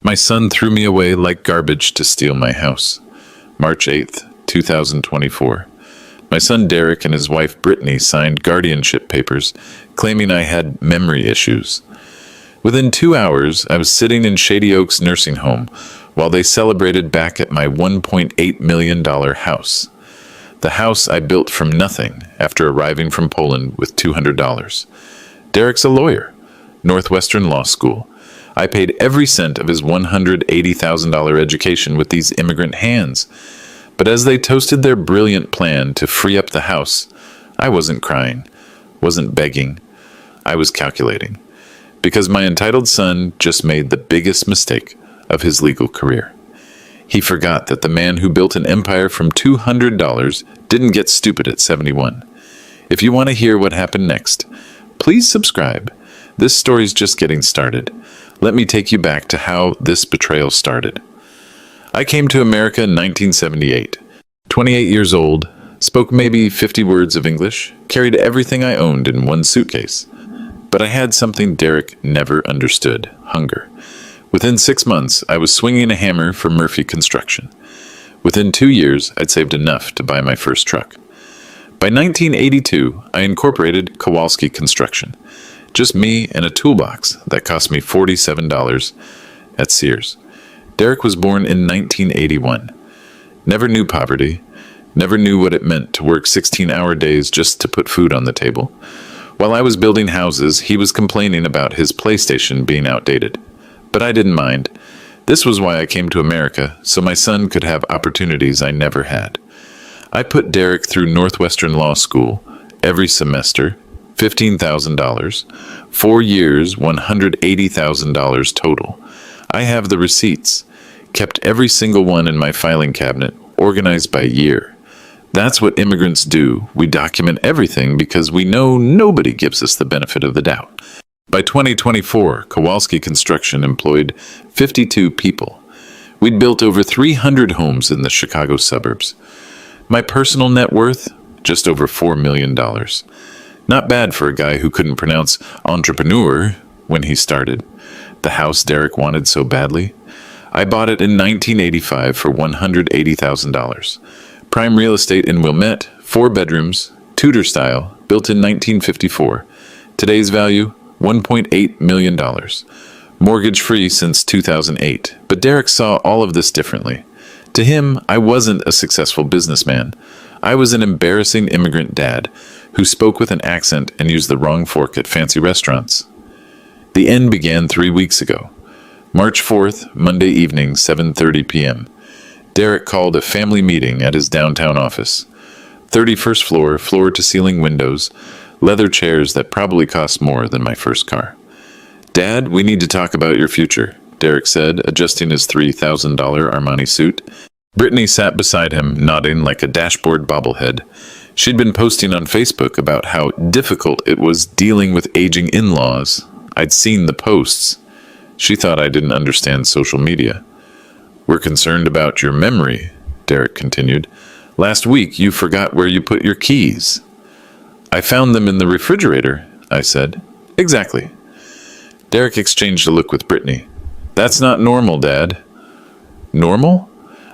My son threw me away like garbage to steal my house. March 8th, 2024. My son Derek and his wife Brittany signed guardianship papers claiming I had memory issues. Within 2 hours, I was sitting in Shady Oaks nursing home while they celebrated back at my $1.8 million house. The house I built from nothing after arriving from Poland with $200. Derek's a lawyer, Northwestern Law School. I paid every cent of his $180,000 education with these immigrant hands. But as they toasted their brilliant plan to free up the house, I wasn't crying, wasn't begging. I was calculating. Because my entitled son just made the biggest mistake of his legal career. He forgot that the man who built an empire from $200 didn't get stupid at 71. If you want to hear what happened next, please subscribe. This story's just getting started. Let me take you back to how this betrayal started. I came to America in 1978. 28 years old, spoke maybe 50 words of English, carried everything I owned in one suitcase. But I had something Derek never understood: hunger. Within 6 months, I was swinging a hammer for Murphy Construction. Within 2 years, I'd saved enough to buy my first truck. By 1982, I incorporated Kowalski Construction. Just me and a toolbox that cost me $47 at Sears. Derek was born in 1981. Never knew poverty. Never knew what it meant to work 16-hour days just to put food on the table. While I was building houses, he was complaining about his PlayStation being outdated. But I didn't mind. This was why I came to America, so my son could have opportunities I never had. I put Derek through Northwestern Law School every semester, $15,000, 4 years, $180,000 total. I have the receipts, kept every single one in my filing cabinet, organized by year. That's what immigrants do. We document everything because we know nobody gives us the benefit of the doubt. By 2024, Kowalski Construction employed 52 people. We'd built over 300 homes in the Chicago suburbs. My personal net worth, just over $4 million. Not bad for a guy who couldn't pronounce entrepreneur when he started. The house Derek wanted so badly. I bought it in 1985 for $180,000. Prime real estate in Wilmette, 4 bedrooms, Tudor style, built in 1954. Today's value, $1.8 million. Mortgage-free since 2008. But Derek saw all of this differently. To him, I wasn't a successful businessman. I was an embarrassing immigrant dad who spoke with an accent and used the wrong fork at fancy restaurants. The end began 3 weeks ago. March 4th, Monday evening, 7:30 p.m. Derek called a family meeting at his downtown office. 31st floor, floor-to-ceiling windows, leather chairs that probably cost more than my first car. "Dad, we need to talk about your future," Derek said, adjusting his $3,000 Armani suit. Brittany sat beside him, nodding like a dashboard bobblehead. She'd been posting on Facebook about how difficult it was dealing with aging in-laws. I'd seen the posts. She thought I didn't understand social media. "We're concerned about your memory," Derek continued. "Last week you forgot where you put your keys." "I found them in the refrigerator," I said. "Exactly." Derek exchanged a look with Brittany. "That's not normal, Dad." "Normal?"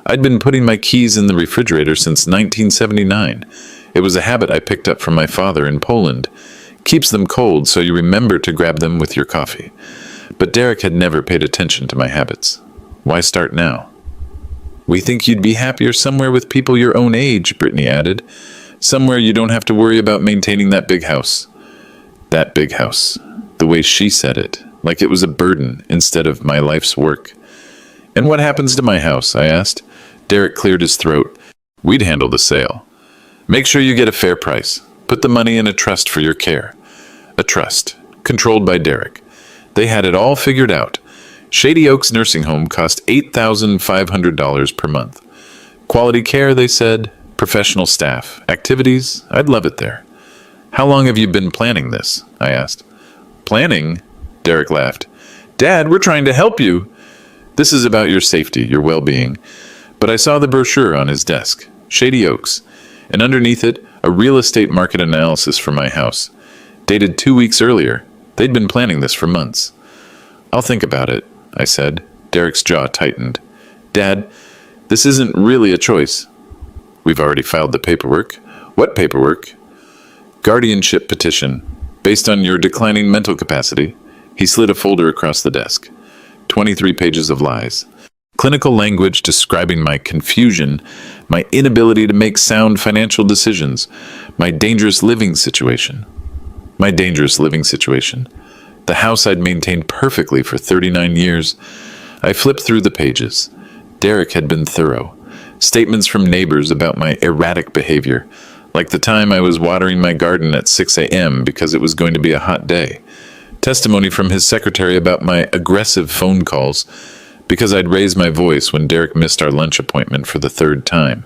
I'd been putting my keys in the refrigerator since 1979. It was a habit I picked up from my father in Poland. Keeps them cold so you remember to grab them with your coffee. But Derek had never paid attention to my habits. Why start now? "We think you'd be happier somewhere with people your own age," Brittany added. "Somewhere you don't have to worry about maintaining that big house." That big house. The way she said it, like it was a burden instead of my life's work. "And what happens to my house?" I asked. Derek cleared his throat. "We'd handle the sale. Make sure you get a fair price. Put the money in a trust for your care." A trust, controlled by Derek. They had it all figured out. Shady Oaks Nursing Home cost $8,500 per month. Quality care, they said. Professional staff. Activities, I'd love it there. "How long have you been planning this?" I asked. "Planning?" Derek laughed. "Dad, we're trying to help you." "This is about your safety, your well-being." But I saw the brochure on his desk. Shady Oaks. And underneath it, a real estate market analysis for my house. Dated 2 weeks earlier. They'd been planning this for months. "I'll think about it," I said. Derek's jaw tightened. Dad, this isn't really a choice. We've already filed the paperwork. What paperwork? Guardianship petition. Based on your declining mental capacity. He slid a folder across the desk. 23 pages of lies. Clinical language describing my confusion, my inability to make sound financial decisions, my dangerous living situation. My dangerous living situation. The house I'd maintained perfectly for 39 years. I flipped through the pages. Derek had been thorough. Statements from neighbors about my erratic behavior, like the time I was watering my garden at 6 a.m. because it was going to be a hot day. Testimony from his secretary about my aggressive phone calls because I'd raised my voice when Derek missed our lunch appointment for the third time.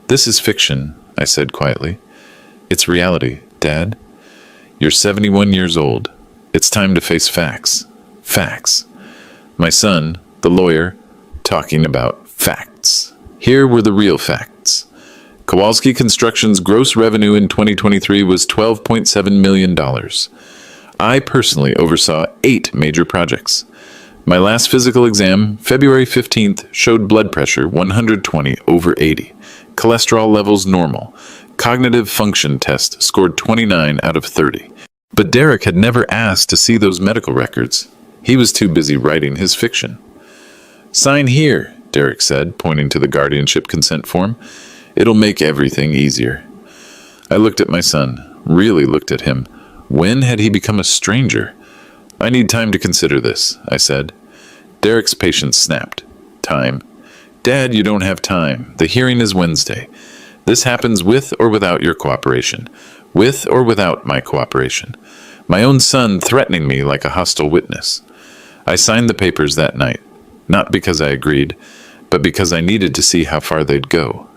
This is fiction, I said quietly. It's reality, Dad. You're 71 years old. It's time to face facts. Facts. My son, the lawyer, talking about facts. Here were the real facts. Kowalski Construction's gross revenue in 2023 was $12.7 million. I personally oversaw 8 major projects. My last physical exam, February 15th, showed blood pressure 120/80. Cholesterol levels normal. Cognitive function test scored 29 out of 30. But Derek had never asked to see those medical records. He was too busy writing his fiction. Sign here, Derek said, pointing to the guardianship consent form. It'll make everything easier. I looked at my son, really looked at him. When had he become a stranger? I need time to consider this, I said. Derek's patience snapped. Time. Dad, you don't have time. The hearing is Wednesday. This happens with or without your cooperation. With or without my cooperation. My own son threatening me like a hostile witness. I signed the papers that night, not because I agreed, but because I needed to see how far they'd go.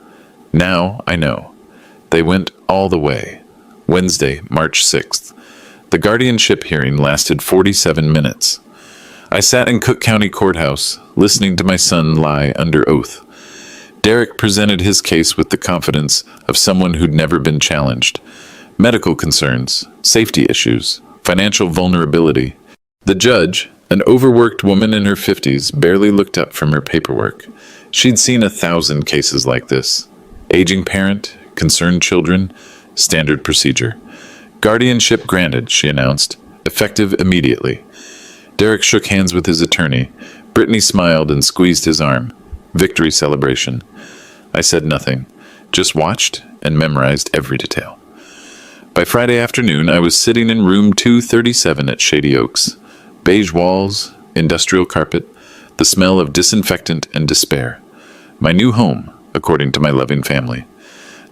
Now I know. They went all the way. Wednesday, March 6th. The guardianship hearing lasted 47 minutes. I sat in Cook County Courthouse, listening to my son lie under oath. Derek presented his case with the confidence of someone who'd never been challenged. Medical concerns, safety issues, financial vulnerability. The judge, an overworked woman in her 50s, barely looked up from her paperwork. She'd seen 1,000 cases like this. Aging parent, concerned children, standard procedure. Guardianship granted, she announced, effective immediately. Derek shook hands with his attorney. Brittany smiled and squeezed his arm. Victory celebration. I said nothing, just watched and memorized every detail. By Friday afternoon, I was sitting in room 237 at Shady Oaks. Beige walls, industrial carpet, the smell of disinfectant and despair. My new home, according to my loving family.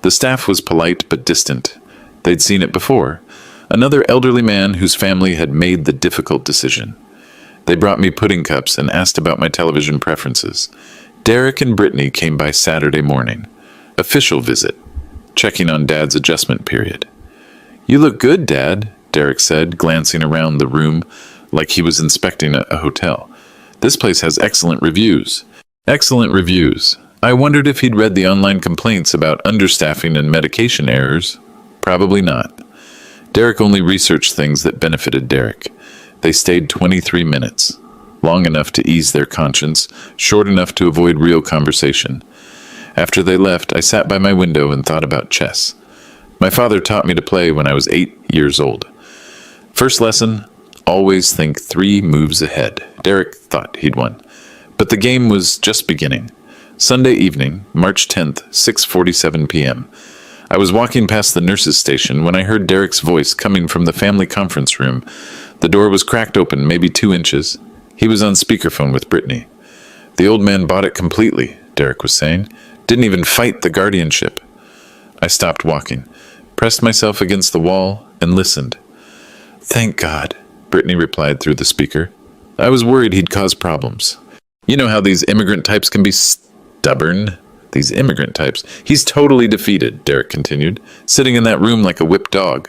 The staff was polite but distant. They'd seen it before. Another elderly man whose family had made the difficult decision. They brought me pudding cups and asked about my television preferences. Derek and Brittany came by Saturday morning. Official visit, checking on Dad's adjustment period. You look good, Dad, Derek said, glancing around the room like he was inspecting a hotel. This place has excellent reviews. Excellent reviews. I wondered if he'd read the online complaints about understaffing and medication errors. Probably not. Derek only researched things that benefited Derek. They stayed 23 minutes. Long enough to ease their conscience, short enough to avoid real conversation. After they left, I sat by my window and thought about chess. My father taught me to play when I was 8 years old. First lesson, always think 3 moves ahead. Derek thought he'd won. But the game was just beginning. Sunday evening, March 10th, 6:47 p.m. I was walking past the nurse's station when I heard Derek's voice coming from the family conference room. The door was cracked open, maybe 2 inches. He was on speakerphone with Brittany. The old man bought it completely, Derek was saying. Didn't even fight the guardianship. I stopped walking, pressed myself against the wall, and listened. Thank God, Brittany replied through the speaker. I was worried he'd cause problems. You know how these immigrant types can be stubborn? These immigrant types. He's totally defeated, Derek continued, sitting in that room like a whipped dog.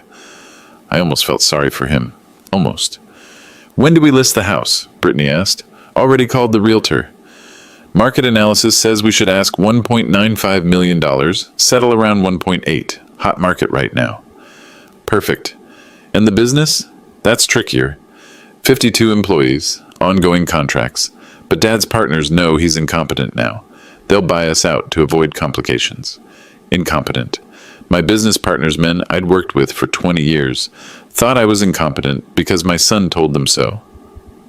I almost felt sorry for him. Almost. When do we list the house? Brittany asked. Already called the realtor. Market analysis says we should ask $1.95 million, settle around 1.8. Hot market right now. Perfect. And the business? That's trickier. 52 employees, ongoing contracts, But Dad's partners know he's incompetent now. They'll buy us out to avoid complications. Incompetent. My business partner's men I'd worked with for 20 years thought I was incompetent because my son told them so.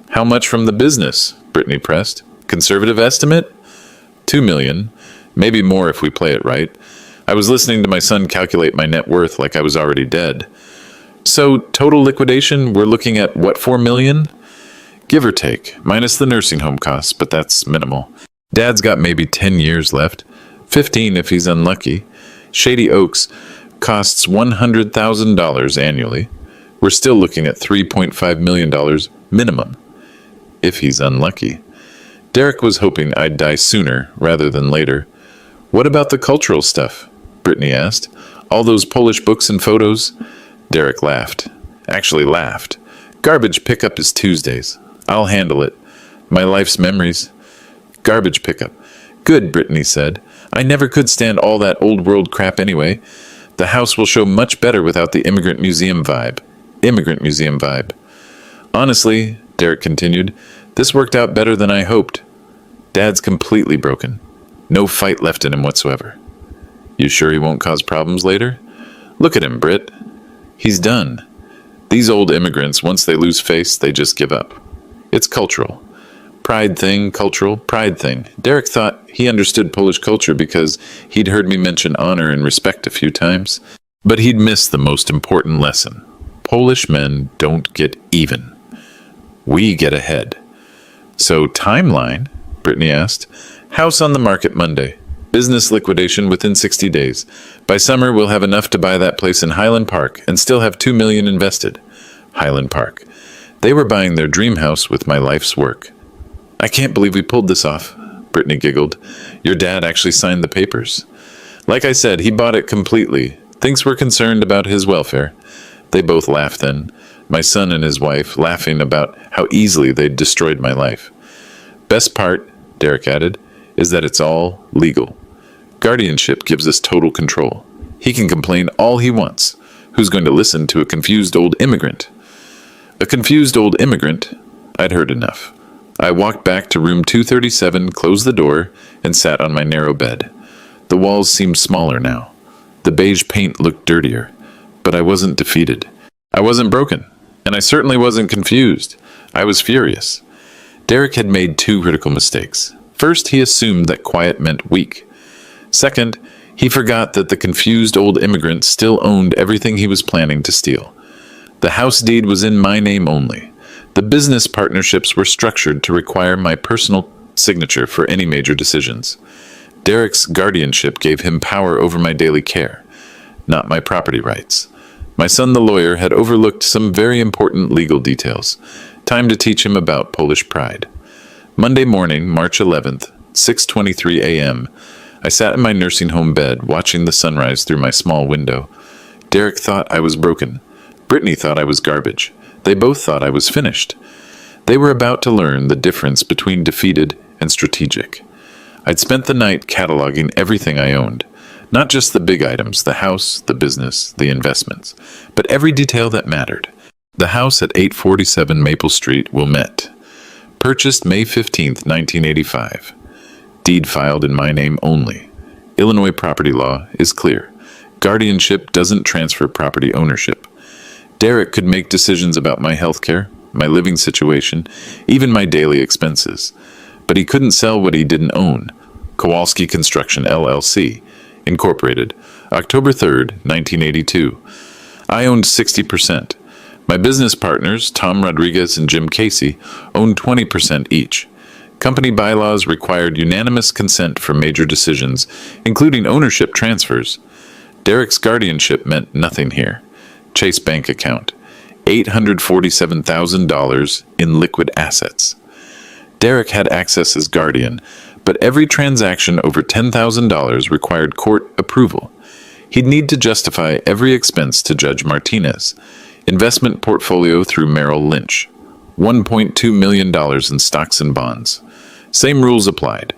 How much from the business? Brittany pressed. Conservative estimate? 2 million. Maybe more if we play it right. I was listening to my son calculate my net worth like I was already dead. So, total liquidation, we're looking at what, 4 million? Give or take, minus the nursing home costs, but that's minimal. Dad's got maybe 10 years left, 15 if he's unlucky. Shady Oaks costs $100,000 annually. We're still looking at $3.5 million minimum, if he's unlucky. Derek was hoping I'd die sooner rather than later. What about the cultural stuff? Brittany asked. All those Polish books and photos? Derek laughed. Actually laughed. Garbage pickup is Tuesdays. I'll handle it. My life's memories. Garbage pickup. Good, Brittany said. I never could stand all that old world crap anyway. The house will show much better without the immigrant museum vibe. Immigrant museum vibe. Honestly, Derek continued, this worked out better than I hoped. Dad's completely broken. No fight left in him whatsoever. You sure he won't cause problems later? Look at him, Britt. He's done. These old immigrants, once they lose face, they just give up. It's cultural. Pride thing, cultural, pride thing. Derek thought he understood Polish culture because he'd heard me mention honor and respect a few times. But he'd missed the most important lesson. Polish men don't get even. We get ahead. So, timeline? Brittany asked. House on the market Monday. Business liquidation within 60 days. By summer, we'll have enough to buy that place in Highland Park and still have $2 million invested. Highland Park. They were buying their dream house with my life's work. I can't believe we pulled this off, Brittany giggled. Your dad actually signed the papers. Like I said, he bought it completely. Thinks we're concerned about his welfare. They both laughed then, my son and his wife laughing about how easily they'd destroyed my life. Best part, Derek added, is that it's all legal. Guardianship gives us total control. He can complain all he wants. Who's going to listen to a confused old immigrant? A confused old immigrant? I'd heard enough. I walked back to room 237, closed the door, and sat on my narrow bed. The walls seemed smaller now. The beige paint looked dirtier. But I wasn't defeated. I wasn't broken. And I certainly wasn't confused. I was furious. Derek had made two critical mistakes. First, he assumed that quiet meant weak. Second, he forgot that the confused old immigrant still owned everything he was planning to steal. The house deed was in my name only. The business partnerships were structured to require my personal signature for any major decisions. Derek's guardianship gave him power over my daily care, not my property rights. My son, the lawyer, had overlooked some very important legal details. Time to teach him about Polish pride. Monday morning, March 11th, 6:23 a.m., I sat in my nursing home bed, watching the sunrise through my small window. Derek thought I was broken. Brittany thought I was garbage. They both thought I was finished. They were about to learn the difference between defeated and strategic. I'd spent the night cataloging everything I owned. Not just the big items, the house, the business, the investments, but every detail that mattered. The house at 847 Maple Street, Wilmette. Purchased May 15th, 1985. Deed filed in my name only. Illinois property law is clear. Guardianship doesn't transfer property ownership. Derek could make decisions about my health care, my living situation, even my daily expenses. But he couldn't sell what he didn't own. Kowalski Construction, LLC, Incorporated, October 3rd, 1982. I owned 60%. My business partners, Tom Rodriguez and Jim Casey, owned 20% each. Company bylaws required unanimous consent for major decisions, including ownership transfers. Derek's guardianship meant nothing here. Chase bank account, $847,000 in liquid assets. Derek had access as guardian, but every transaction over $10,000 required court approval. He'd need to justify every expense to Judge Martinez. Investment portfolio through Merrill Lynch. $1.2 million in stocks and bonds. Same rules applied.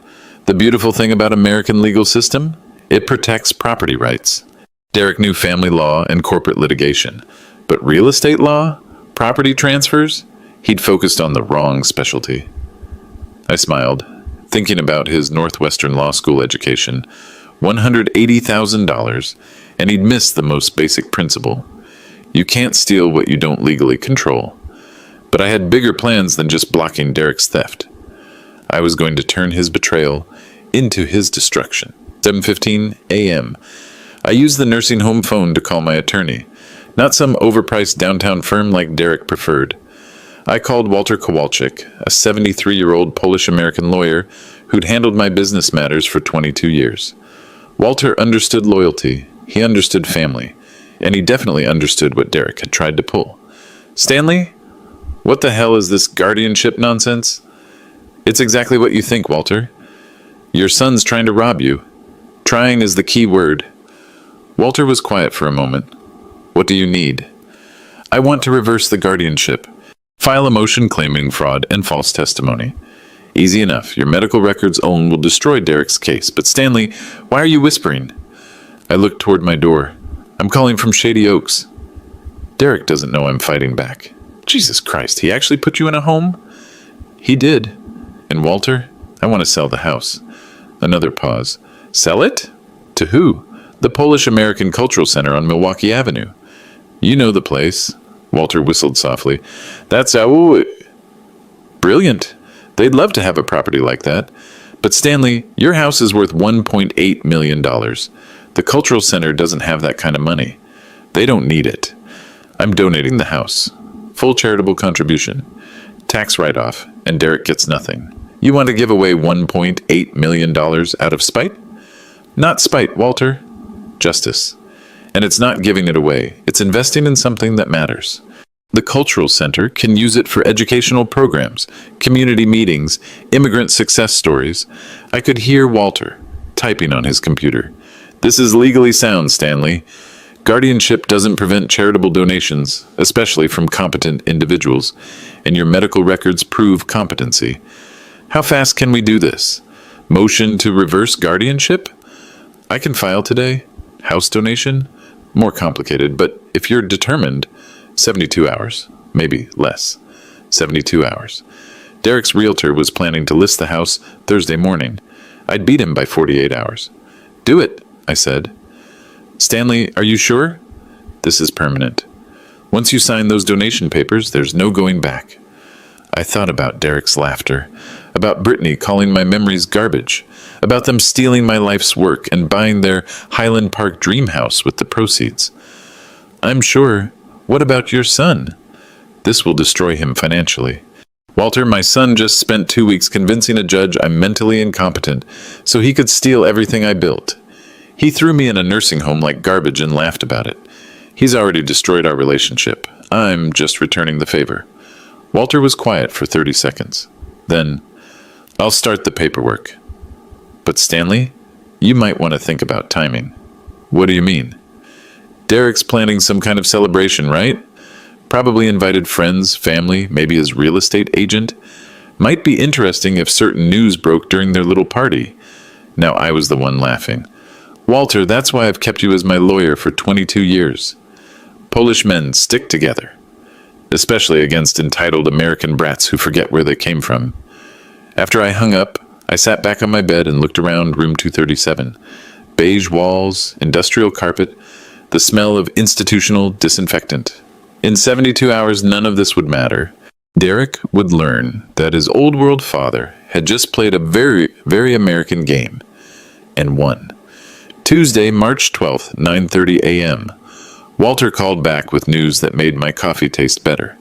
The beautiful thing about American legal system? It protects property rights. Derek knew family law and corporate litigation. But real estate law? Property transfers? He'd focused on the wrong specialty. I smiled, thinking about his Northwestern Law School education, $180,000, and he'd missed the most basic principle. You can't steal what you don't legally control. But I had bigger plans than just blocking Derek's theft. I was going to turn his betrayal into his destruction. 7:15 a.m. I used the nursing home phone to call my attorney, not some overpriced downtown firm like Derek preferred. I called Walter Kowalczyk, a 73-year-old Polish-American lawyer who'd handled my business matters for 22 years. Walter understood loyalty, he understood family, and he definitely understood what Derek had tried to pull. Stanley? What the hell is this guardianship nonsense? It's exactly what you think, Walter. Your son's trying to rob you. Trying is the key word. Walter was quiet for a moment. What do you need? I want to reverse the guardianship. File a motion claiming fraud and false testimony. Easy enough. Your medical records alone will destroy Derek's case. But Stanley, why are you whispering? I looked toward my door. I'm calling from Shady Oaks. Derek doesn't know I'm fighting back. Jesus Christ, he actually put you in a home? He did. And Walter, I want to sell the house. Another pause. Sell it? To who? The Polish-American Cultural Center on Milwaukee Avenue. You know the place. Walter whistled softly. That's how... Brilliant. They'd love to have a property like that. But Stanley, your house is worth $1.8 million. The Cultural Center doesn't have that kind of money. They don't need it. I'm donating the house. Full charitable contribution. Tax write-off, and Derek gets nothing. You want to give away $1.8 million out of spite? Not spite, Walter. Justice. And it's not giving it away. It's investing in something that matters. The Cultural Center can use it for educational programs, community meetings, immigrant success stories. I could hear Walter typing on his computer. This is legally sound, Stanley. Guardianship doesn't prevent charitable donations, especially from competent individuals, and your medical records prove competency. How fast can we do this? Motion to reverse guardianship? I can file today. House donation? More complicated, but if you're determined, 72 hours, maybe less. 72 hours. Derek's realtor was planning to list the house Thursday morning. I'd beat him by 48 hours. Do it, I said. Stanley, are you sure? This is permanent. Once you sign those donation papers, there's no going back. I thought about Derek's laughter, about Brittany calling my memories garbage, about them stealing my life's work and buying their Highland Park dream house with the proceeds. I'm sure. What about your son? This will destroy him financially. Walter, my son just spent 2 weeks convincing a judge I'm mentally incompetent so he could steal everything I built. He threw me in a nursing home like garbage and laughed about it. He's already destroyed our relationship. I'm just returning the favor. Walter was quiet for 30 seconds. Then, I'll start the paperwork. But Stanley, you might want to think about timing. What do you mean? Derek's planning some kind of celebration, right? Probably invited friends, family, maybe his real estate agent. Might be interesting if certain news broke during their little party. Now I was the one laughing. Walter, that's why I've kept you as my lawyer for 22 years. Polish men stick together, especially against entitled American brats who forget where they came from. After I hung up, I sat back on my bed and looked around room 237. Beige walls, industrial carpet, the smell of institutional disinfectant. In 72 hours, none of this would matter. Derek would learn that his old world father had just played a very, very American game and won. Tuesday, March 12th, 9:30 a.m. Walter called back with news that made my coffee taste better.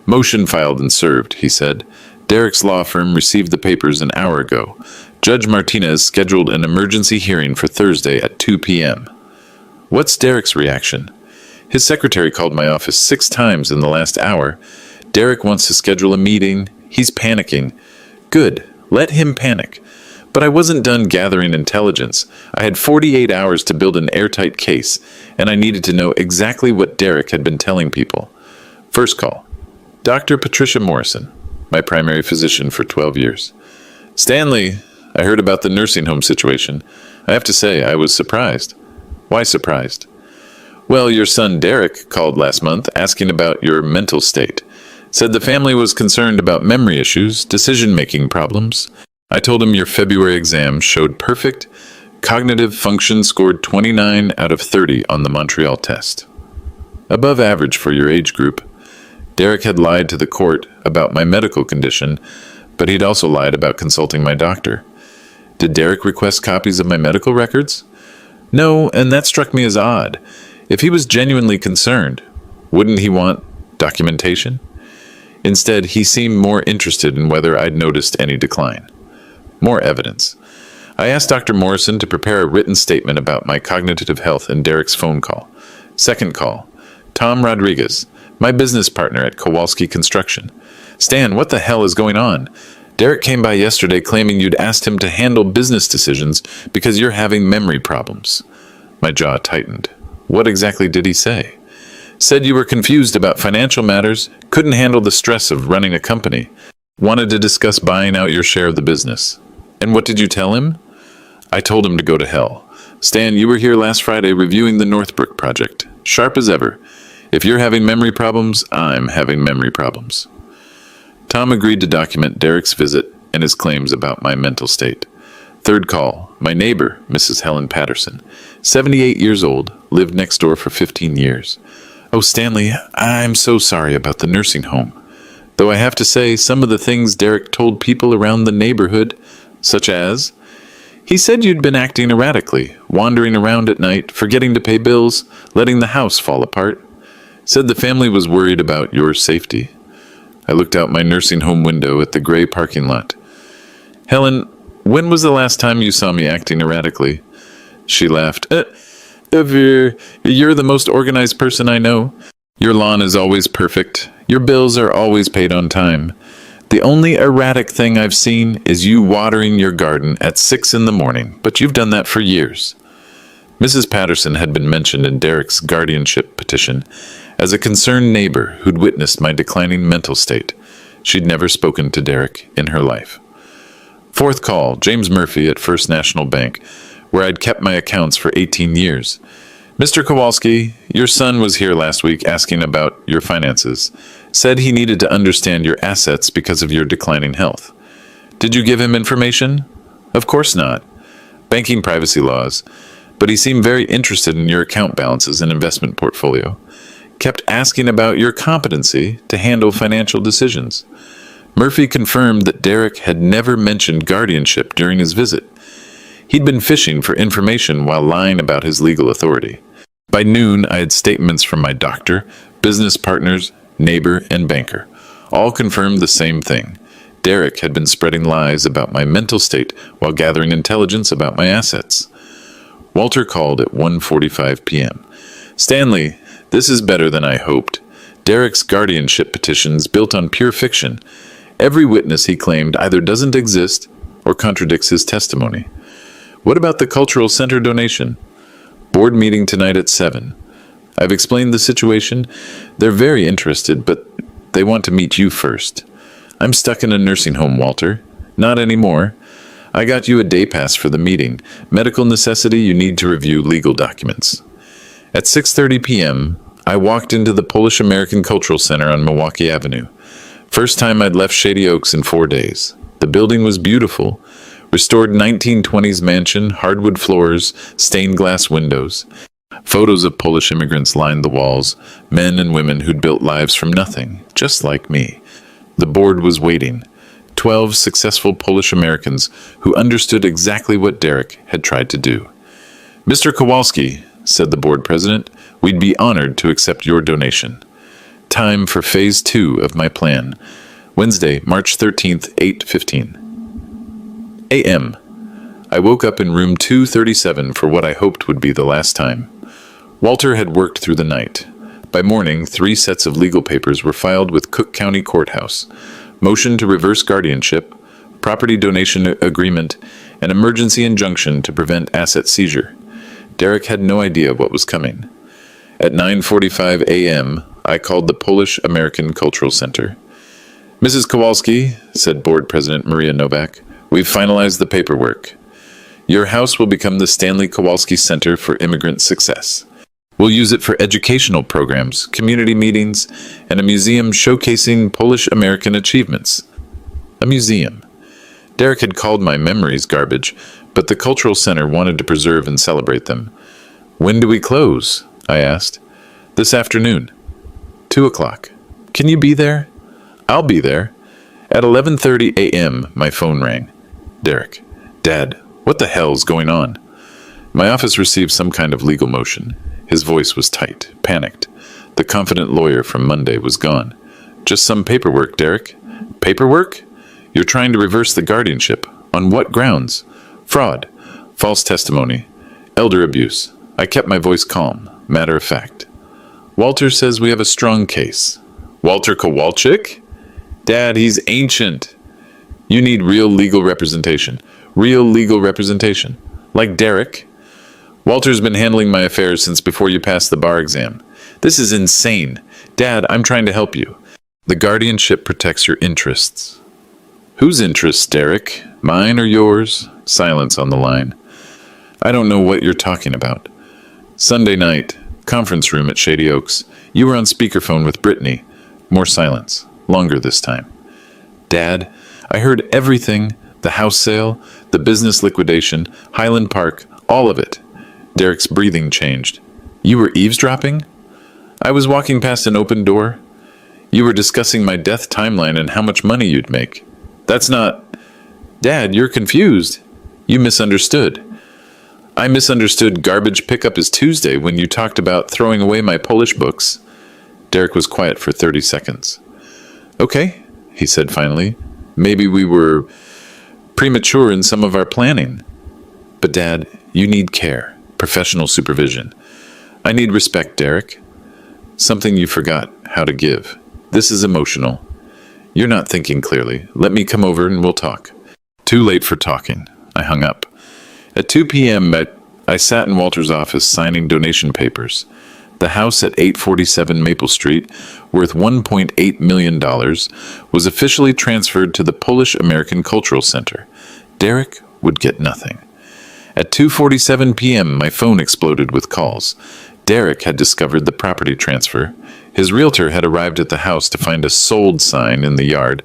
Motion filed and served, he said. Derek's law firm received the papers an hour ago. Judge Martinez scheduled an emergency hearing for Thursday at 2 p.m. What's Derek's reaction? His secretary called my office 6 times in the last hour. Derek wants to schedule a meeting. He's panicking. Good. Let him panic. But I wasn't done gathering intelligence. I had 48 hours to build an airtight case, and I needed to know exactly what Derek had been telling people. First call. Dr. Patricia Morrison, my primary physician for 12 years. Stanley, I heard about the nursing home situation. I have to say, I was surprised. Why surprised? Well, your son Derek called last month asking about your mental state. Said the family was concerned about memory issues, decision-making problems. I told him your February exam showed perfect. Cognitive function scored 29 out of 30 on the Montreal test. Above average for your age group. Derek had lied to the court about my medical condition, but he'd also lied about consulting my doctor. Did Derek request copies of my medical records? No, and that struck me as odd. If he was genuinely concerned, wouldn't he want documentation? Instead, he seemed more interested in whether I'd noticed any decline. More evidence. I asked Dr. Morrison to prepare a written statement about my cognitive health in Derek's phone call. Second call. Tom Rodriguez, my business partner at Kowalski Construction. Stan, what the hell is going on? Derek came by yesterday claiming you'd asked him to handle business decisions because you're having memory problems. My jaw tightened. What exactly did he say? Said you were confused about financial matters, couldn't handle the stress of running a company, wanted to discuss buying out your share of the business. And what did you tell him? I told him to go to hell. Stan, you were here last Friday reviewing the Northbrook project. Sharp as ever. If you're having memory problems, I'm having memory problems. Tom agreed to document Derek's visit and his claims about my mental state. Third call. My neighbor, Mrs. Helen Patterson, 78 years old, lived next door for 15 years. Oh, Stanley, I'm so sorry about the nursing home. Though I have to say, some of the things Derek told people around the neighborhood, such as, he said you'd been acting erratically, wandering around at night, forgetting to pay bills, letting the house fall apart. Said the family was worried about your safety. I looked out my nursing home window at the gray parking lot. Helen, when was the last time you saw me acting erratically? She laughed. You're the most organized person I know. Your lawn is always perfect. Your bills are always paid on time. The only erratic thing I've seen is you watering your garden at 6 in the morning, but you've done that for years. Mrs. Patterson had been mentioned in Derek's guardianship petition as a concerned neighbor who'd witnessed my declining mental state. She'd never spoken to Derek in her life. Fourth call, James Murphy at First National Bank, where I'd kept my accounts for 18 years. Mr. Kowalski, your son was here last week asking about your finances. Said he needed to understand your assets because of your declining health. Did you give him information? Of course not. Banking privacy laws. But he seemed very interested in your account balances and investment portfolio. Kept asking about your competency to handle financial decisions. Murphy confirmed that Derek had never mentioned guardianship during his visit. He'd been fishing for information while lying about his legal authority. By noon, I had statements from my doctor, business partners, neighbor, and banker. All confirmed the same thing. Derek had been spreading lies about my mental state while gathering intelligence about my assets. Walter called at 1:45 p.m. Stanley, this is better than I hoped. Derek's guardianship petition's built on pure fiction. Every witness he claimed either doesn't exist or contradicts his testimony. What about the cultural center donation? Board meeting tonight at 7. I've explained the situation. They're very interested, but they want to meet you first. I'm stuck in a nursing home, Walter. Not anymore. I got you a day pass for the meeting. Medical necessity, you need to review legal documents. At 6:30 p.m., I walked into the Polish American Cultural Center on Milwaukee Avenue. First time I'd left Shady Oaks in 4 days. The building was beautiful. Restored 1920s mansion, hardwood floors, stained glass windows. Photos of Polish immigrants lined the walls, men and women who'd built lives from nothing, just like me. The board was waiting. 12 successful Polish Americans who understood exactly what Derek had tried to do. Mr. Kowalski, said the board president, we'd be honored to accept your donation. Time for phase 2 of my plan. Wednesday, March 13th, 8:15 a.m. I woke up in room 237 for what I hoped would be the last time. Walter had worked through the night. By morning, 3 sets of legal papers were filed with Cook County Courthouse. Motion to reverse guardianship, property donation agreement, and emergency injunction to prevent asset seizure. Derek had no idea what was coming. At 9:45 a.m., I called the Polish American Cultural Center. Mrs. Kowalski, said Board President Maria Novak, we've finalized the paperwork. Your house will become the Stanley Kowalski Center for Immigrant Success. We'll use it for educational programs, community meetings, and a museum showcasing Polish-American achievements. A museum. Derek had called my memories garbage, but the cultural center wanted to preserve and celebrate them. When do we close? I asked. This afternoon. 2 o'clock. Can you be there? I'll be there. At 11:30 a.m., my phone rang. Derek. Dad, what the hell's going on? My office received some kind of legal motion. His voice was tight, panicked. The confident lawyer from Monday was gone. Just some paperwork, Derek. Paperwork? You're trying to reverse the guardianship. On what grounds? Fraud, false testimony, elder abuse. I kept my voice calm, matter of fact. Walter says we have a strong case. Walter Kowalczyk? Dad, he's ancient. You need real legal representation. Real legal representation. Like Derek. Walter's been handling my affairs since before you passed the bar exam. This is insane. Dad, I'm trying to help you. The guardianship protects your interests. Whose interests, Derek? Mine or yours? Silence on the line. I don't know what you're talking about. Sunday night, conference room at Shady Oaks. You were on speakerphone with Brittany. More silence. Longer this time. Dad, I heard everything. The house sale, the business liquidation, Highland Park, all of it. Derek's breathing changed. You were eavesdropping? I was walking past an open door. You were discussing my death timeline and how much money you'd make. That's not... Dad, you're confused. You misunderstood. I misunderstood garbage pickup is Tuesday when you talked about throwing away my Polish books. Derek was quiet for 30 seconds. Okay, he said finally. Maybe we were premature in some of our planning. But Dad, you need care, professional supervision. I need respect, Derek. Something you forgot how to give. This is emotional. You're not thinking clearly. Let me come over and we'll talk. Too late for talking. I hung up. At 2 p.m., I sat in Walter's office signing donation papers. The house at 847 Maple Street, worth $1.8 million, was officially transferred to the Polish-American Cultural Center. Derek would get nothing. At 2:47 p.m., my phone exploded with calls. Derek had discovered the property transfer. His realtor had arrived at the house to find a sold sign in the yard,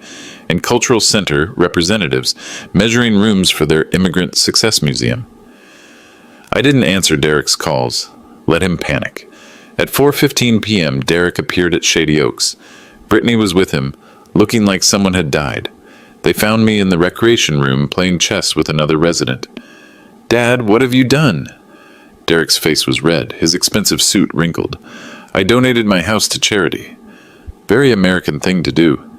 and Cultural Center representatives measuring rooms for their Immigrant Success Museum. I didn't answer Derek's calls. Let him panic. At 4:15 p.m., Derek appeared at Shady Oaks. Brittany was with him, looking like someone had died. They found me in the recreation room playing chess with another resident. Dad, what have you done? Derek's face was red, his expensive suit wrinkled. I donated my house to charity. Very American thing to do.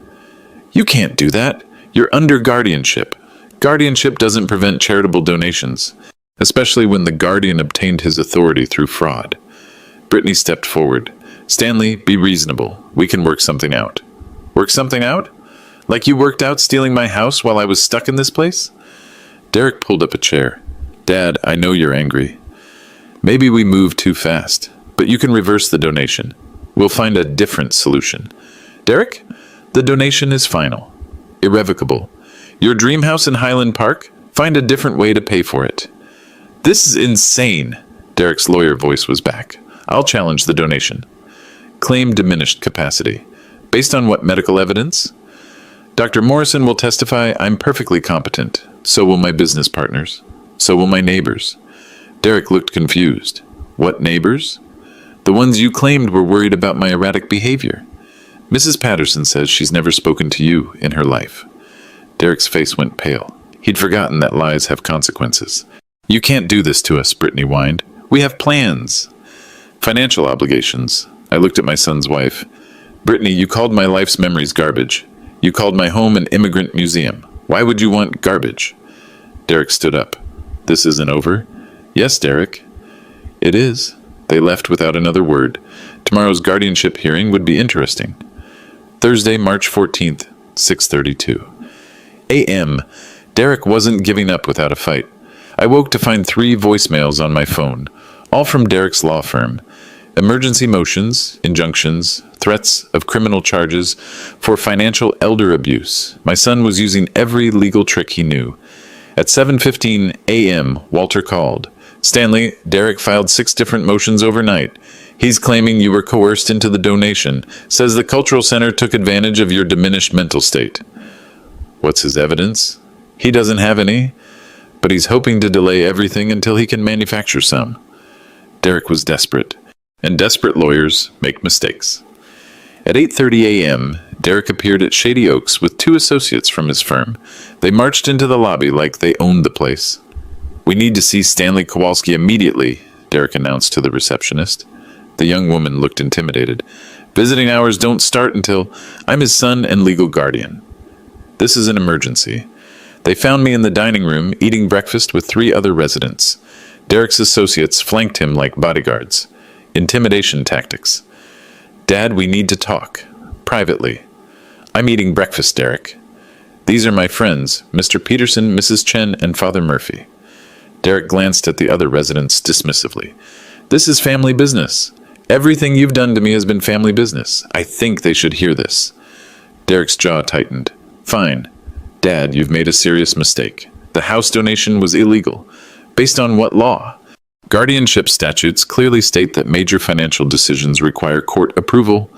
You can't do that. You're under guardianship. Guardianship doesn't prevent charitable donations, especially when the guardian obtained his authority through fraud. Brittany stepped forward. Stanley, be reasonable. We can work something out. Work something out? Like you worked out stealing my house while I was stuck in this place? Derek pulled up a chair. Dad, I know you're angry. Maybe we moved too fast, but you can reverse the donation. We'll find a different solution. Derek, the donation is final. Irrevocable. Your dream house in Highland Park? Find a different way to pay for it. This is insane. Derek's lawyer voice was back. I'll challenge the donation. Claim diminished capacity. Based on what medical evidence? Dr. Morrison will testify I'm perfectly competent. So will my business partners. So will my neighbors. Derek looked confused. What neighbors? The ones you claimed were worried about my erratic behavior. Mrs. Patterson says she's never spoken to you in her life. Derek's face went pale. He'd forgotten that lies have consequences. You can't do this to us, Brittany whined. We have plans. Financial obligations. I looked at my son's wife. Brittany, you called my life's memories garbage. You called my home an immigrant museum. Why would you want garbage? Derek stood up. This isn't over? Yes, Derek. It is. They left without another word. Tomorrow's guardianship hearing would be interesting. Thursday, March 14th, 6:32 a.m. Derek wasn't giving up without a fight. I woke to find 3 voicemails on my phone, all from Derek's law firm. Emergency motions, injunctions, threats of criminal charges for financial elder abuse. My son was using every legal trick he knew. At 7:15 a.m., Walter called. Stanley, Derek filed 6 different motions overnight. He's claiming you were coerced into the donation, says the cultural center took advantage of your diminished mental state. What's his evidence? He doesn't have any, but he's hoping to delay everything until he can manufacture some. Derek was desperate, and desperate lawyers make mistakes. At 8:30 a.m., Derek appeared at Shady Oaks with 2 associates from his firm. They marched into the lobby like they owned the place. "We need to see Stanley Kowalski immediately," Derek announced to the receptionist. The young woman looked intimidated. "Visiting hours don't start until I'm his son and legal guardian." "This is an emergency." They found me in the dining room eating breakfast with 3 other residents. Derek's associates flanked him like bodyguards. Intimidation tactics. "Dad, we need to talk. Privately." "I'm eating breakfast, Derek." "These are my friends, Mr. Peterson, Mrs. Chen, and Father Murphy." Derek glanced at the other residents dismissively. "This is family business. Everything you've done to me has been family business. I think they should hear this." Derek's jaw tightened. "Fine. Dad, you've made a serious mistake. The house donation was illegal. Based on what law? Guardianship statutes clearly state that major financial decisions require court approval."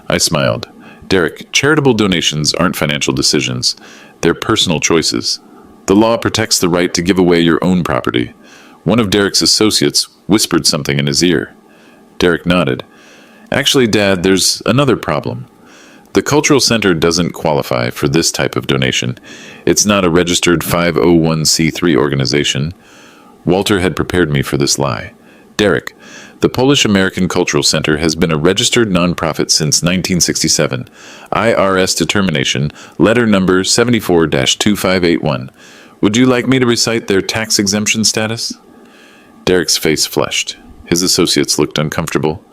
I smiled. "Derek, charitable donations aren't financial decisions. They're personal choices. The law protects the right to give away your own property." One of Derek's associates whispered something in his ear. Derek nodded. "Actually, Dad, there's another problem. The Cultural Center doesn't qualify for this type of donation. It's not a registered 501c3 organization." Walter had prepared me for this lie. "Derek, the Polish-American Cultural Center has been a registered nonprofit since 1967. IRS determination, letter number 74-2581. Would you like me to recite their tax exemption status?" Derek's face flushed. His associates looked uncomfortable.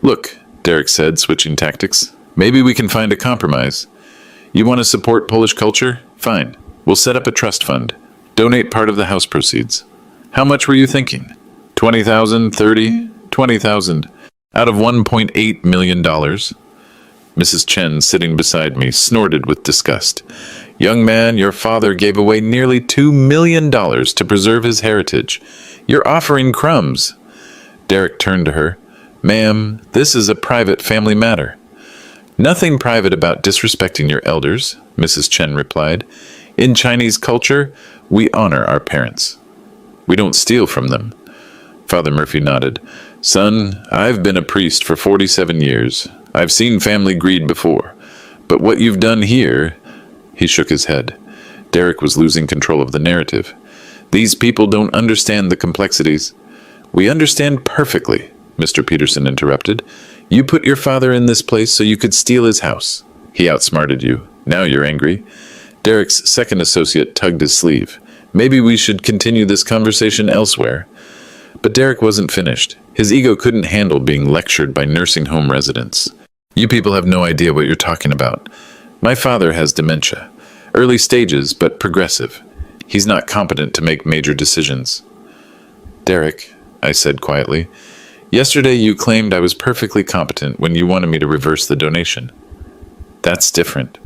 "Look," Derek said, switching tactics, "maybe we can find a compromise. You want to support Polish culture? Fine. We'll set up a trust fund. Donate part of the house proceeds. How much were you thinking? 20,000, 30, 20,000. Out of $1.8 million. Mrs. Chen, sitting beside me, snorted with disgust. "Young man, your father gave away nearly $2 million to preserve his heritage. You're offering crumbs." Derek turned to her. "Ma'am, this is a private family matter." "Nothing private about disrespecting your elders," Mrs. Chen replied. "In Chinese culture, we honor our parents. We don't steal from them." Father Murphy nodded. "Son, I've been a priest for 47 years. I've seen family greed before. But what you've done here..." He shook his head. Derek was losing control of the narrative. "These people don't understand the complexities." "We understand perfectly," Mr. Peterson interrupted. "You put your father in this place so you could steal his house. He outsmarted you. Now you're angry." Derek's second associate tugged his sleeve. "Maybe we should continue this conversation elsewhere." But Derek wasn't finished. His ego couldn't handle being lectured by nursing home residents. "You people have no idea what you're talking about. My father has dementia. Early stages, but progressive. He's not competent to make major decisions." "Derek," I said quietly, "yesterday you claimed I was perfectly competent when you wanted me to reverse the donation. That's different."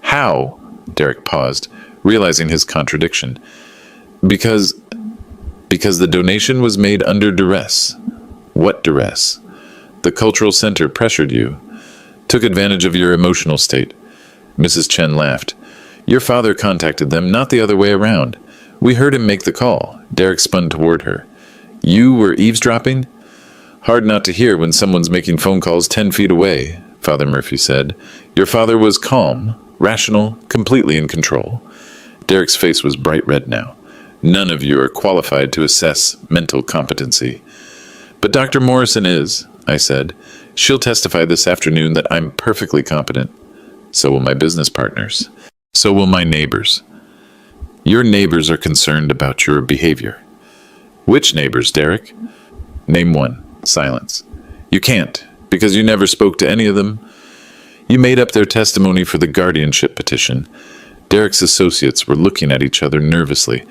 "How?" Derek paused, realizing his contradiction. Because the donation was made under duress." "What duress?" "The cultural center pressured you. Took advantage of your emotional state." Mrs. Chen laughed. "Your father contacted them, not the other way around. We heard him make the call." Derek spun toward her. "You were eavesdropping?" "Hard not to hear when someone's making phone calls 10 feet away," Father Murphy said. "Your father was calm, rational, completely in control." Derek's face was bright red now. "None of you are qualified to assess mental competency." "But Dr. Morrison is," I said. "She'll testify this afternoon that I'm perfectly competent. So will my business partners. So will my neighbors. Your neighbors are concerned about your behavior." "Which neighbors, Derek?" "Name one." Silence. "You can't, because you never spoke to any of them. You made up their testimony for the guardianship petition." Derek's associates were looking at each other nervously.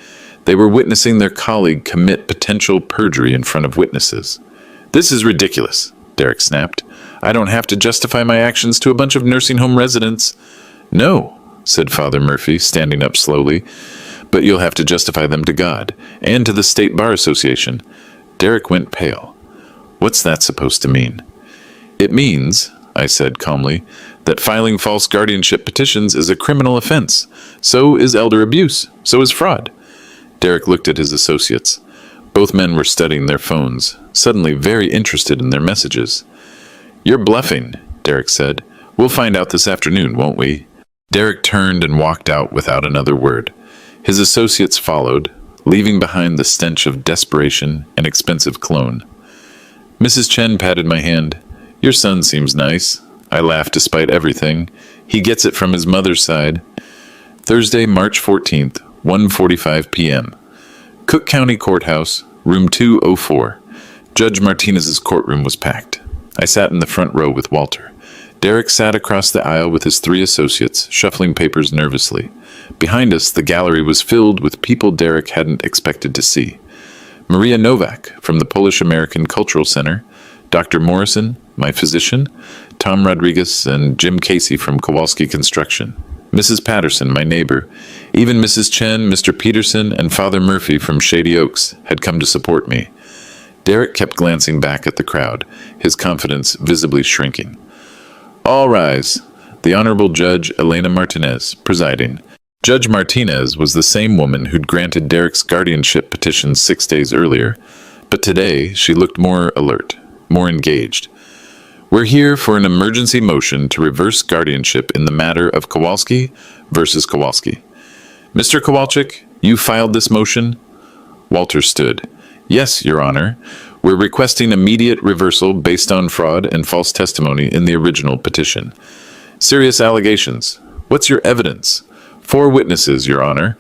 They were witnessing their colleague commit potential perjury in front of witnesses. "This is ridiculous," Derek snapped. "I don't have to justify my actions to a bunch of nursing home residents." "No," said Father Murphy, standing up slowly. But you'll have to justify them to God and to the State Bar Association. Derek went pale. What's that supposed to mean? It means, I said calmly, that filing false guardianship petitions is a criminal offense. So is elder abuse. So is fraud. Derek looked at his associates. Both men were studying their phones, suddenly very interested in their messages. You're bluffing, Derek said. We'll find out this afternoon, won't we? Derek turned and walked out without another word. His associates followed, leaving behind the stench of desperation and expensive cologne. Mrs. Chen patted my hand. Your son seems nice. I laughed despite everything. He gets it from his mother's side. Thursday, March 14th, 1:45 p.m. Cook County Courthouse, room 204. Judge Martinez's courtroom was packed. I sat in the front row with Walter. Derek sat across the aisle with his 3 associates, shuffling papers nervously. Behind us, the gallery was filled with people Derek hadn't expected to see. Maria Novak from the Polish-American Cultural Center, Dr. Morrison, my physician, Tom Rodriguez, and Jim Casey from Kowalski Construction, Mrs. Patterson, my neighbor, even Mrs. Chen, Mr. Peterson, and Father Murphy from Shady Oaks had come to support me. Derek kept glancing back at the crowd, his confidence visibly shrinking. All rise. The Honorable Judge Elena Martinez, presiding. Judge Martinez was the same woman who'd granted Derek's guardianship petition 6 days earlier, but today she looked more alert, more engaged. We're here for an emergency motion to reverse guardianship in the matter of Kowalski versus Kowalski. Mr. Kowalczyk, you filed this motion? Walter stood. Yes, Your Honor. We're requesting immediate reversal based on fraud and false testimony in the original petition. Serious allegations. What's your evidence? 4 witnesses, Your Honor,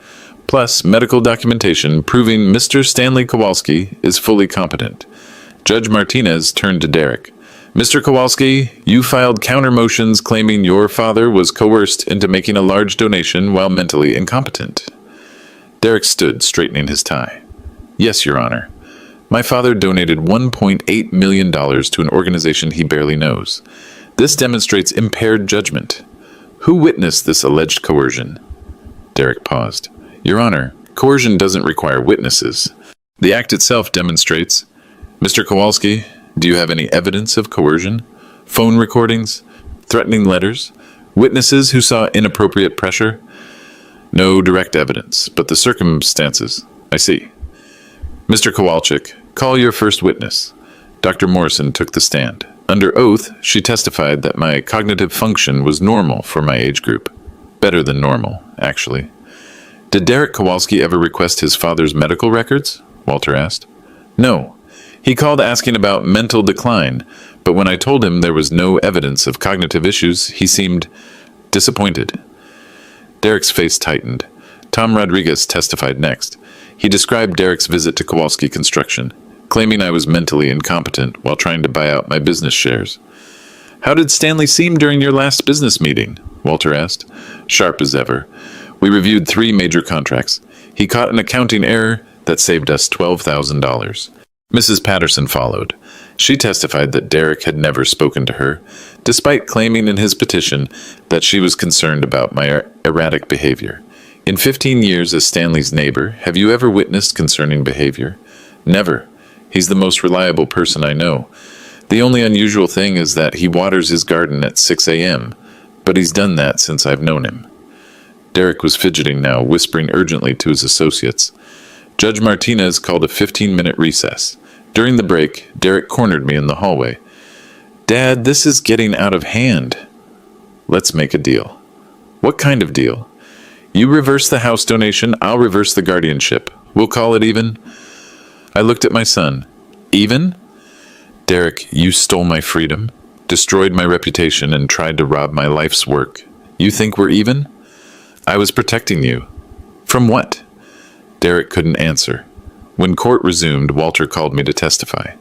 plus medical documentation proving Mr. Stanley Kowalski is fully competent. Judge Martinez turned to Derek. Mr. Kowalski, you filed counter motions claiming your father was coerced into making a large donation while mentally incompetent. Derek stood, straightening his tie. Yes, Your Honor. My father donated $1.8 million to an organization he barely knows. This demonstrates impaired judgment. Who witnessed this alleged coercion? Derek paused. Your Honor, coercion doesn't require witnesses. The act itself demonstrates. Mr. Kowalski, do you have any evidence of coercion? Phone recordings? Threatening letters? Witnesses who saw inappropriate pressure? No direct evidence, but the circumstances. I see. Mr. Kowalczyk, call your first witness. Dr. Morrison took the stand. Under oath, she testified that my cognitive function was normal for my age group. Better than normal, actually. Did Derek Kowalski ever request his father's medical records? Walter asked. No. He called asking about mental decline, but when I told him there was no evidence of cognitive issues, he seemed disappointed. Derek's face tightened. Tom Rodriguez testified next. He described Derek's visit to Kowalski Construction, claiming I was mentally incompetent while trying to buy out my business shares. How did Stanley seem during your last business meeting? Walter asked. Sharp as ever. We reviewed 3 major contracts. He caught an accounting error that saved us $12,000. Mrs. Patterson followed. She testified that Derek had never spoken to her, despite claiming in his petition that she was concerned about my erratic behavior. In 15 years as Stanley's neighbor, have you ever witnessed concerning behavior? Never. He's the most reliable person I know. The only unusual thing is that he waters his garden at 6 a.m., but he's done that since I've known him. Derek was fidgeting now, whispering urgently to his associates. Judge Martinez called a 15-minute recess. During the break, Derek cornered me in the hallway. Dad, this is getting out of hand. Let's make a deal. What kind of deal? You reverse the house donation, I'll reverse the guardianship. We'll call it even. I looked at my son. Even? Derek, you stole my freedom, destroyed my reputation, and tried to rob my life's work. You think we're even? I was protecting you. From what? Derek couldn't answer. When court resumed, Walter called me to testify.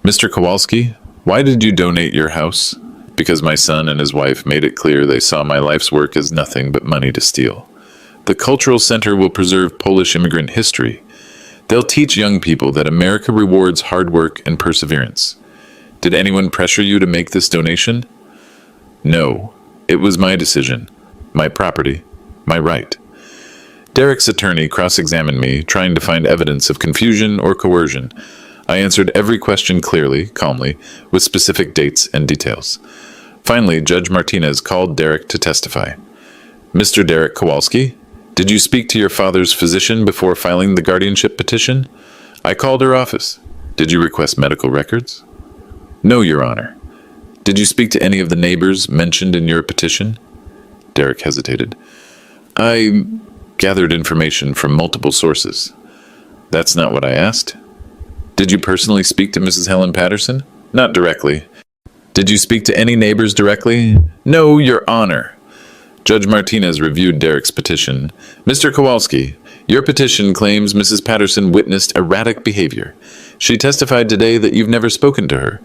Mr. Kowalski, why did you donate your house? Because my son and his wife made it clear they saw my life's work as nothing but money to steal. The Cultural Center will preserve Polish immigrant history. They'll teach young people that America rewards hard work and perseverance. Did anyone pressure you to make this donation? No. It was my decision, my property, my right. Derek's attorney cross-examined me, trying to find evidence of confusion or coercion. I answered every question clearly, calmly, with specific dates and details. Finally, Judge Martinez called Derek to testify. Mr. Derek Kowalski, did you speak to your father's physician before filing the guardianship petition? I called her office. Did you request medical records? No, Your Honor. Did you speak to any of the neighbors mentioned in your petition? Derek hesitated. I gathered information from multiple sources. That's not what I asked. Did you personally speak to Mrs. Helen Patterson? Not directly. Did you speak to any neighbors directly? No, Your Honor. Judge Martinez reviewed Derek's petition. Mr. Kowalski, your petition claims Mrs. Patterson witnessed erratic behavior. She testified today that you've never spoken to her.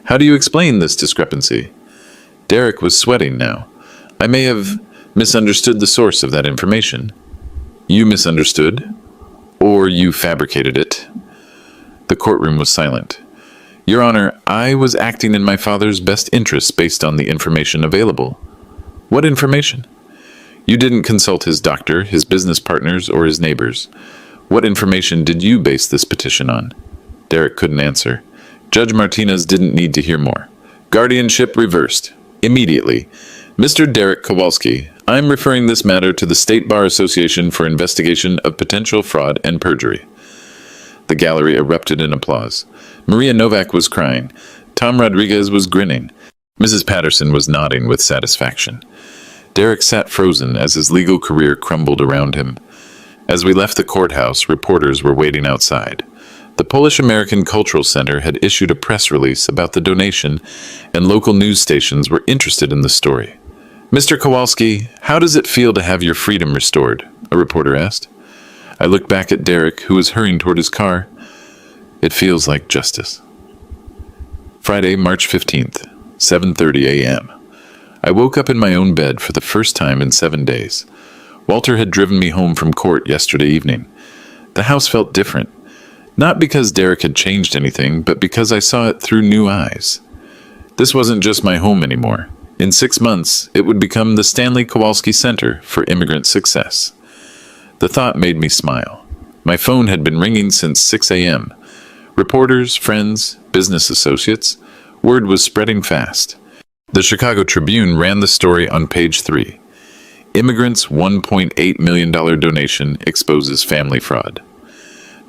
How do you explain this discrepancy? Derek was sweating now. I may have misunderstood the source of that information. You misunderstood? Or you fabricated it? The courtroom was silent. Your Honor, I was acting in my father's best interests based on the information available. What information? You didn't consult his doctor, his business partners, or his neighbors. What information did you base this petition on? Derek couldn't answer. Judge Martinez didn't need to hear more. Guardianship reversed. Immediately. Mr. Derek Kowalski, I'm referring this matter to the State Bar Association for investigation of potential fraud and perjury. The gallery erupted in applause. Maria Novak was crying. Tom Rodriguez was grinning. Mrs. Patterson was nodding with satisfaction. Derek sat frozen as his legal career crumbled around him. As we left the courthouse, reporters were waiting outside. The Polish-American Cultural Center had issued a press release about the donation, and local news stations were interested in the story. Mr. Kowalski, how does it feel to have your freedom restored? A reporter asked. I looked back at Derek, who was hurrying toward his car. It feels like justice. Friday, March 15th, 7:30 a.m. I woke up in my own bed for the first time in 7 days. Walter had driven me home from court yesterday evening. The house felt different. Not because Derek had changed anything, but because I saw it through new eyes. This wasn't just my home anymore. In 6 months, it would become the Stanley Kowalski Center for Immigrant Success. The thought made me smile. My phone had been ringing since 6 a.m. Reporters, friends, business associates. Word was spreading fast. The Chicago Tribune ran the story on page 3. Immigrants' $1.8 million donation exposes family fraud.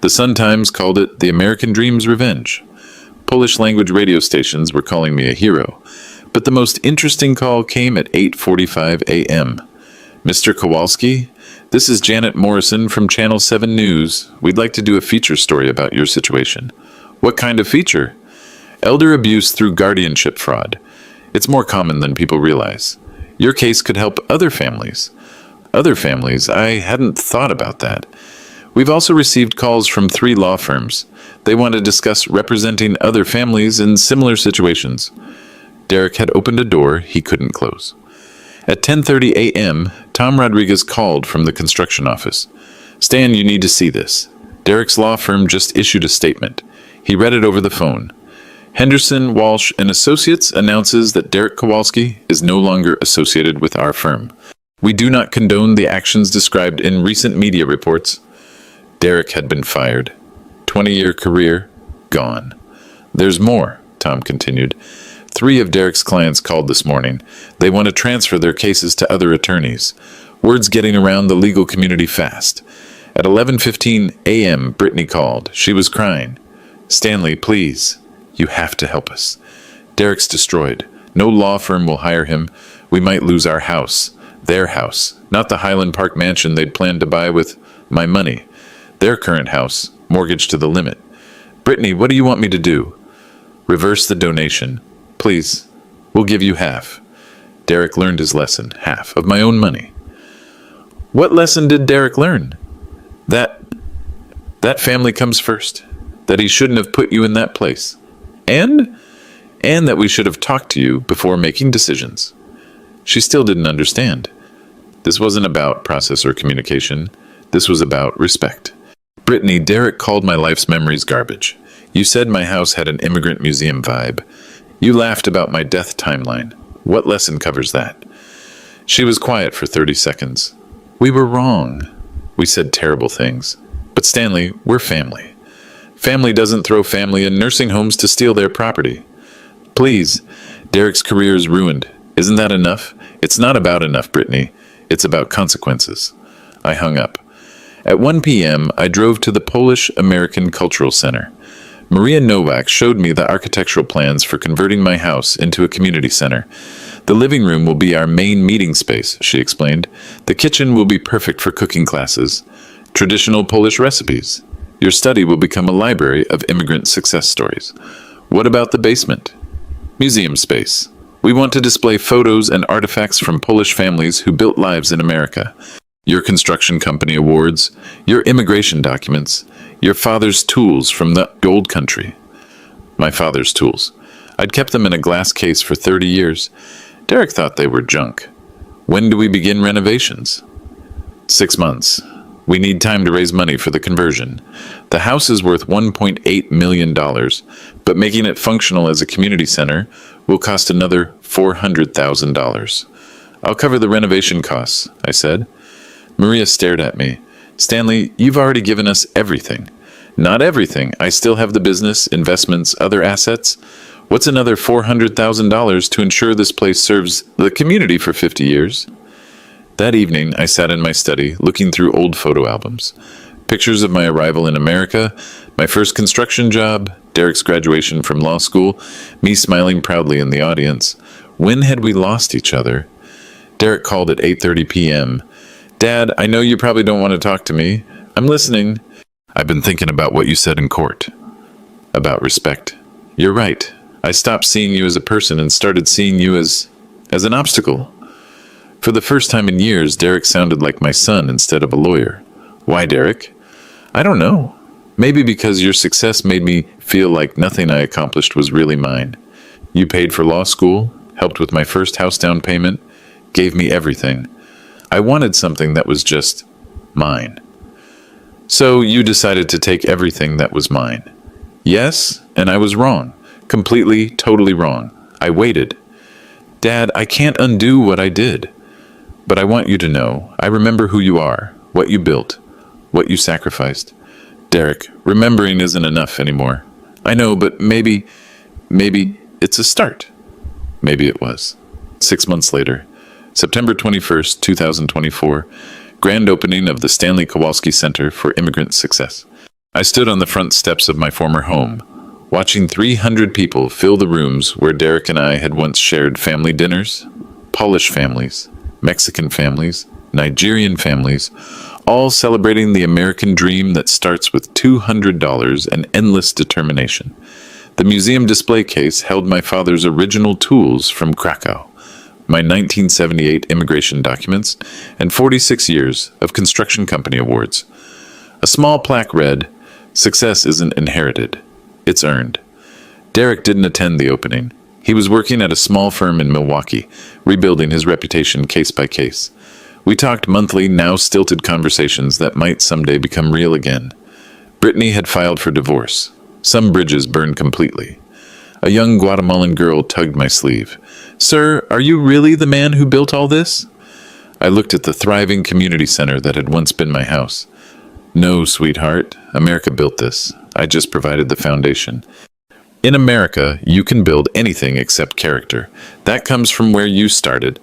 The Sun-Times called it the American Dream's revenge. Polish-language radio stations were calling me a hero. But the most interesting call came at 8:45 a.m. Mr. Kowalski, this is Janet Morrison from Channel 7 News. We'd like to do a feature story about your situation. What kind of feature? Elder abuse through guardianship fraud. It's more common than people realize. Your case could help other families. Other families? I hadn't thought about that. We've also received calls from 3 law firms. They want to discuss representing other families in similar situations. Derek had opened a door he couldn't close. At 10:30 a.m., Tom Rodriguez called from the construction office. Stan, you need to see this. Derek's law firm just issued a statement. He read it over the phone. Henderson, Walsh, and Associates announces that Derek Kowalski is no longer associated with our firm. We do not condone the actions described in recent media reports. Derek had been fired. 20-year career, gone. There's more, Tom continued. 3 of Derek's clients called this morning. They want to transfer their cases to other attorneys. Word's getting around the legal community fast. At 11:15 a.m., Brittany called. She was crying. Stanley, please. You have to help us. Derek's destroyed. No law firm will hire him. We might lose our house. Their house. Not the Highland Park mansion they'd planned to buy with my money. Their current house. Mortgaged to the limit. Brittany, what do you want me to do? Reverse the donation. Please. We'll give you half. Derek learned his lesson. Half of my own money. What lesson did Derek learn? That family comes first. That he shouldn't have put you in that place. And that we should have talked to you before making decisions. She still didn't understand. This wasn't about process or communication. This was about respect. Brittany, Derek called my life's memories garbage. You said my house had an immigrant museum vibe. You laughed about my death timeline. What lesson covers that? She was quiet for 30 seconds. We were wrong. We said terrible things. But Stanley, we're family. Family doesn't throw family in nursing homes to steal their property. Please, Derek's career is ruined. Isn't that enough? It's not about enough, Brittany. It's about consequences. I hung up. At 1 p.m., I drove to the Polish-American Cultural Center. Maria Nowak showed me the architectural plans for converting my house into a community center. The living room will be our main meeting space, she explained. The kitchen will be perfect for cooking classes. Traditional Polish recipes. Your study will become a library of immigrant success stories. What about the basement? Museum space. We want to display photos and artifacts from Polish families who built lives in America. Your construction company awards, your immigration documents, your father's tools from the old country. My father's tools. I'd kept them in a glass case for 30 years. Derek thought they were junk. When do we begin renovations? 6 months. We need time to raise money for the conversion. The house is worth $1.8 million, but making it functional as a community center will cost another $400,000. I'll cover the renovation costs, I said. Maria stared at me. Stanley, you've already given us everything. Not everything. I still have the business, investments, other assets. What's another $400,000 to ensure this place serves the community for 50 years? That evening, I sat in my study, looking through old photo albums. Pictures of my arrival in America, my first construction job, Derek's graduation from law school, me smiling proudly in the audience. When had we lost each other? Derek called at 8:30 p.m. Dad, I know you probably don't want to talk to me. I'm listening. I've been thinking about what you said in court. About respect. You're right. I stopped seeing you as a person and started seeing you as an obstacle. For the first time in years, Derek sounded like my son instead of a lawyer. Why, Derek? I don't know. Maybe because your success made me feel like nothing I accomplished was really mine. You paid for law school, helped with my first house down payment, gave me everything. I wanted something that was just mine. So you decided to take everything that was mine. Yes, and I was wrong. Completely, totally wrong. I waited. Dad, I can't undo what I did. But I want you to know, I remember who you are, what you built, what you sacrificed. Derek, remembering isn't enough anymore. I know, but maybe it's a start. Maybe it was. 6 months later, September 21st, 2024, grand opening of the Stanley Kowalski Center for Immigrant Success. I stood on the front steps of my former home, watching 300 people fill the rooms where Derek and I had once shared family dinners, Polish families, Mexican families, Nigerian families, all celebrating the American dream that starts with $200 and endless determination. The museum display case held my father's original tools from Krakow, my 1978 immigration documents, and 46 years of construction company awards. A small plaque read, "Success isn't inherited, it's earned." Derek didn't attend the opening. He was working at a small firm in Milwaukee, rebuilding his reputation case by case. We talked monthly, now stilted conversations that might someday become real again. Brittany had filed for divorce. Some bridges burned completely. A young Guatemalan girl tugged my sleeve. Sir, are you really the man who built all this? I looked at the thriving community center that had once been my house. No, sweetheart, America built this. I just provided the foundation. In America, you can build anything except character. That comes from where you started.